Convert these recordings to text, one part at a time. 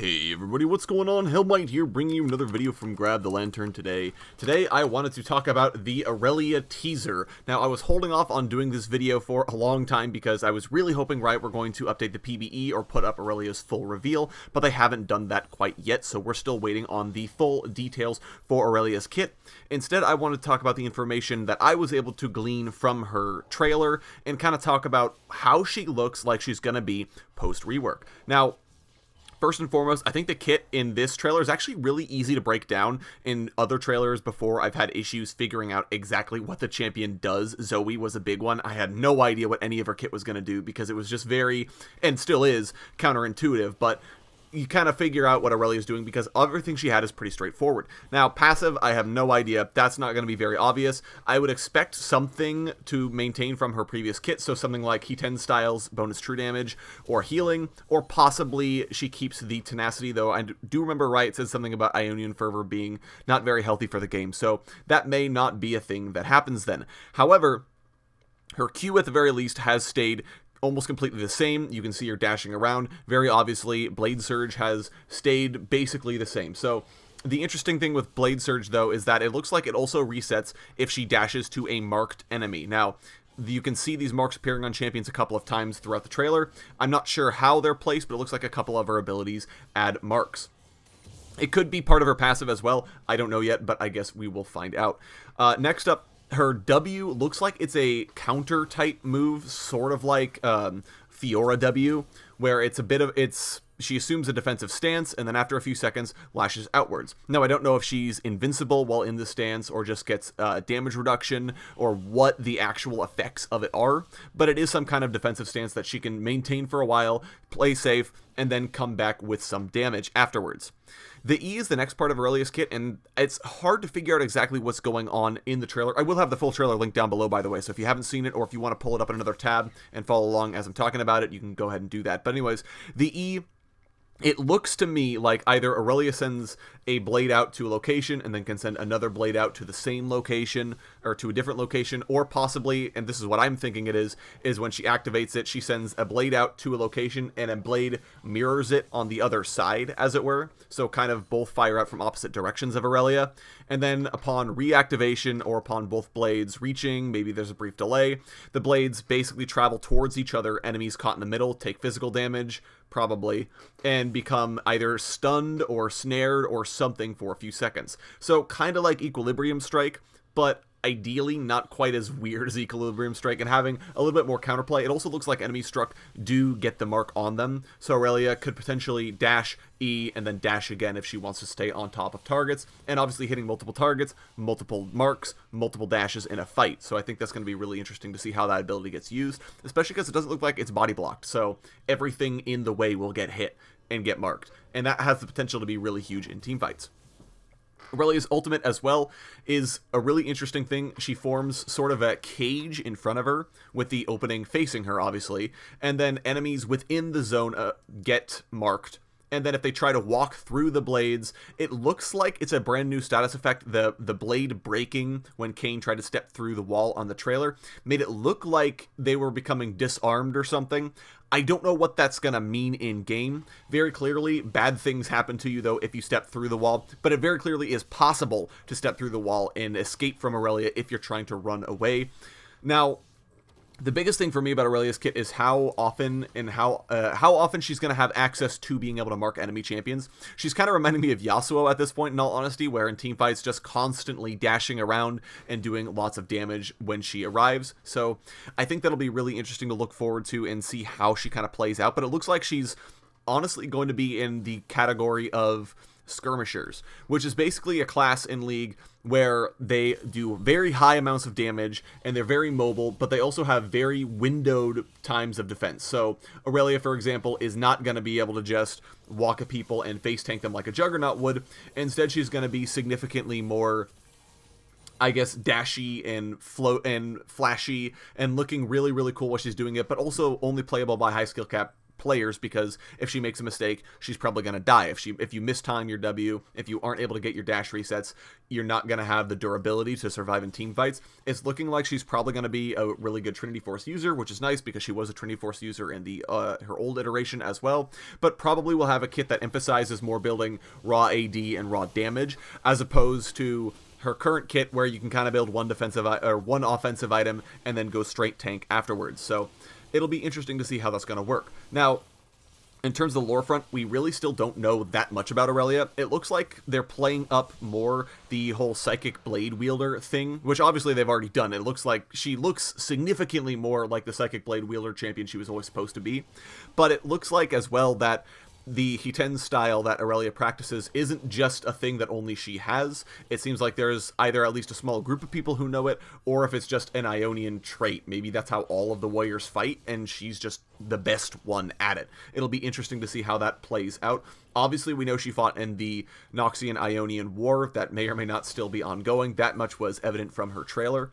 Hey everybody, what's going on? Hellmite here, bringing you another video from Grab the Lantern today. Today I wanted to talk about the Irelia teaser. Now I was holding off on doing this video for a long time because I was really hoping Riot were going to update the PvE or put up Irelia's full reveal, but they haven't done that quite yet, so we're still waiting on the full details for Irelia's kit. Instead, I wanted to talk about the information that I was able to glean from her trailer and kind of talk about how she looks like she's going to be post-rework. Now, first and foremost, I think the kit in this trailer is actually really easy to break down. In other trailers before, I've had issues figuring out exactly what the champion does. Zoe was a big one. I had no idea what any of her kit was going to do because it was just very, and still is, counterintuitive, but you kind of figure out what Irelia is doing because everything she had is pretty straightforward. Now, passive, I have no idea. That's not going to be very obvious. I would expect something to maintain from her previous kit, so something like He10 styles, bonus true damage, or healing, or possibly she keeps the tenacity, though I do remember Riot said something about Ionian fervor being not very healthy for the game, so that may not be a thing that happens then. However, her Q at the very least has stayed almost completely the same. You can see her dashing around. Very obviously, Blade Surge has stayed basically the same. So the interesting thing with Blade Surge, though, is that it looks like it also resets if she dashes to a marked enemy. Now, you can see these marks appearing on champions a couple of times throughout the trailer. I'm not sure how they're placed, but it looks like a couple of her abilities add marks. It could be part of her passive as well. I don't know yet, but I guess we will find out. Next up, her W looks like it's a counter type move, sort of like Fiora W, where it's a bit of, she assumes a defensive stance, and then after a few seconds, lashes outwards. Now, I don't know if she's invincible while in the stance, or just gets damage reduction, or what the actual effects of it are, but it is some kind of defensive stance that she can maintain for a while, play safe, and then come back with some damage afterwards. The E is the next part of Irelia's kit, and it's hard to figure out exactly what's going on in the trailer. I will have the full trailer linked down below, by the way, so if you haven't seen it, or if you want to pull it up in another tab and follow along as I'm talking about it, you can go ahead and do that. But anyways, the E, it looks to me like either Irelia sends a blade out to a location and then can send another blade out to the same location or to a different location, or possibly, and this is what I'm thinking it is when she activates it, she sends a blade out to a location and a blade mirrors it on the other side, as it were. So kind of both fire out from opposite directions of Irelia. And then upon reactivation or upon both blades reaching, maybe there's a brief delay, the blades basically travel towards each other, enemies caught in the middle take physical damage, probably, and become either stunned or snared or something for a few seconds. So kind of like Equilibrium Strike, but ideally not quite as weird as Equilibrium Strike and having a little bit more counterplay. It also looks like enemies struck do get the mark on them, so Irelia could potentially dash E and then dash again if she wants to stay on top of targets, and obviously hitting multiple targets, multiple marks, multiple dashes in a fight. So I think that's going to be really interesting to see how that ability gets used, especially because it doesn't look like it's body blocked, so everything in the way will get hit and get marked, and that has the potential to be really huge in team fights. Irelia's ultimate as well is a really interesting thing. She forms sort of a cage in front of her with the opening facing her, obviously, and then enemies within the zone get marked. And then if they try to walk through the blades, it looks like it's a brand new status effect. The blade breaking when Kayn tried to step through the wall on the trailer made it look like they were becoming disarmed or something. I don't know what that's going to mean in-game. Very clearly, bad things happen to you, though, if you step through the wall. But it very clearly is possible to step through the wall and escape from Irelia if you're trying to run away. Now, the biggest thing for me about Irelia's kit is how often she's going to have access to being able to mark enemy champions. She's kind of reminding me of Yasuo at this point, in all honesty, where in teamfights just constantly dashing around and doing lots of damage when she arrives. So I think that'll be really interesting to look forward to and see how she kind of plays out. But it looks like she's honestly going to be in the category of skirmishers, which is basically a class in League where they do very high amounts of damage and they're very mobile, but they also have very windowed times of defense. So Irelia, for example, is not going to be able to just walk at people and face tank them like a Juggernaut would. Instead, she's going to be significantly more, I guess, dashy and float and flashy and looking really, really cool while she's doing it, but also only playable by high skill cap players, because if she makes a mistake, she's probably going to die. If you mistime your W, if you aren't able to get your dash resets, you're not going to have the durability to survive in team fights. It's looking like she's probably going to be a really good Trinity Force user, which is nice because she was a Trinity Force user in the her old iteration as well, but probably will have a kit that emphasizes more building raw AD and raw damage, as opposed to her current kit where you can kind of build one defensive or one offensive item and then go straight tank afterwards. So it'll be interesting to see how that's going to work. Now, in terms of the lore front, we really still don't know that much about Irelia. It looks like they're playing up more the whole Psychic Blade Wielder thing, which obviously they've already done. It looks like she looks significantly more like the Psychic Blade Wielder champion she was always supposed to be. But it looks like as well that the Hiten style that Irelia practices isn't just a thing that only she has. It seems like there's either at least a small group of people who know it, or if it's just an Ionian trait, maybe that's how all of the warriors fight, and she's just the best one at it. It'll be interesting to see how that plays out. Obviously, we know she fought in the Noxian-Ionian War. That may or may not still be ongoing. That much was evident from her trailer.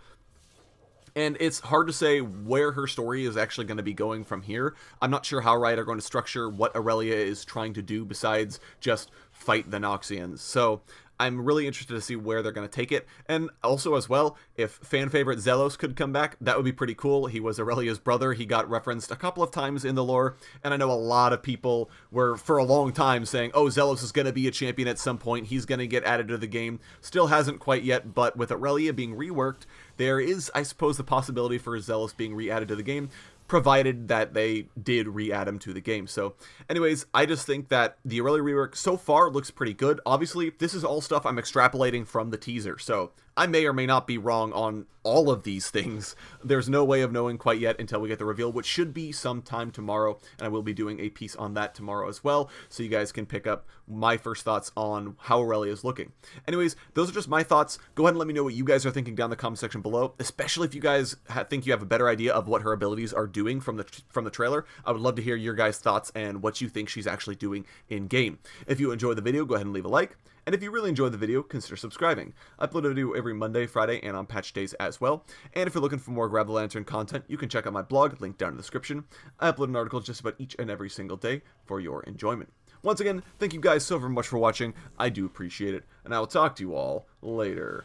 And it's hard to say where her story is actually going to be going from here. I'm not sure how Riot are going to structure what Irelia is trying to do besides just fight the Noxians. So I'm really interested to see where they're going to take it. And also as well, if fan favorite Zelos could come back, that would be pretty cool. He was Aurelia's brother. He got referenced a couple of times in the lore. And I know a lot of people were for a long time saying, oh, Zelos is going to be a champion at some point. He's going to get added to the game. Still hasn't quite yet, but with Irelia being reworked, there is, I suppose, the possibility for Zelos being re-added to the game, provided that they did re-add him to the game. So anyways, I just think that the Irelia rework so far looks pretty good. Obviously, this is all stuff I'm extrapolating from the teaser, so I may or may not be wrong on all of these things. There's no way of knowing quite yet until we get the reveal, which should be sometime tomorrow, and I will be doing a piece on that tomorrow as well, so you guys can pick up my first thoughts on how Irelia is looking. Anyways, those are just my thoughts. Go ahead and let me know what you guys are thinking down in the comment section below, especially if you guys think you have a better idea of what her abilities are doing from the trailer. I would love to hear your guys' thoughts and what you think she's actually doing in game. If you enjoyed the video, go ahead and leave a like. And if you really enjoyed the video, consider subscribing. I upload a video every Monday, Friday, and on patch days as well. And if you're looking for more Grab the Lantern content, you can check out my blog, linked down in the description. I upload an article just about each and every single day for your enjoyment. Once again, thank you guys so very much for watching. I do appreciate it, and I will talk to you all later.